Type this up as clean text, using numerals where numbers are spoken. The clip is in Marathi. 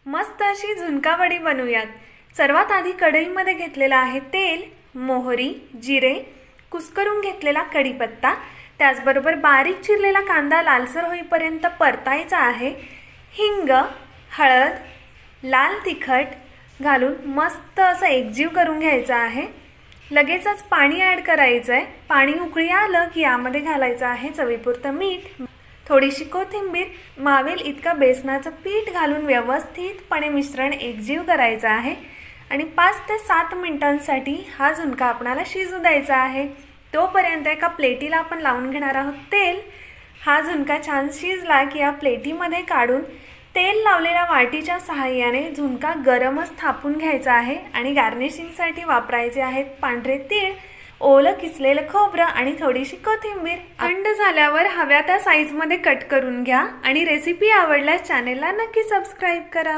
मस्त अशी झुणका वडी बनवूयात। सर्वात आधी कढईमध्ये घेतलेला आहे तेल, मोहरी, जिरे, कुस्करून घेतलेला कढीपत्ता, त्याचबरोबर बारीक चिरलेला कांदा लालसर होईपर्यंत परतायचा आहे। हिंग, हळद, लाल तिखट घालून मस्त असं एकजीव करून घ्यायचं आहे। लगेचच पाणी ॲड करायचं आहे। पाणी उकळी आलं की यामध्ये घालायचं आहे चवीपुरतं मीठ, थोडीशी कोथिंबीर, मावेल इतका बेसनाचं पीठ घालून व्यवस्थितपणे मिश्रण एकजीव करायचं आहे आणि 5 ते 7 मिनिटांसाठी हा झुणका आपणाला शिजू द्यायचा आहे। तोपर्यंत एका प्लेटीला आपण लावून घेणार आहोत तेल। हा झुणका छान शिजला की या प्लेटीमध्ये काढून तेल लावलेल्या वाटीच्या सहाय्याने झुणका गरमच थापून घ्यायचा आहे आणि गार्निशिंगसाठी वापरायचे आहेत पांढरे तीळ, ओलं किसलेलं खोबरं आणि थोडीशी कोथिंबीर। थंड झाल्यावर हव्या त्या साईजमध्ये कट करून घ्या आणि रेसिपी आवडल्यास चॅनेलला नक्की सबस्क्राईब करा।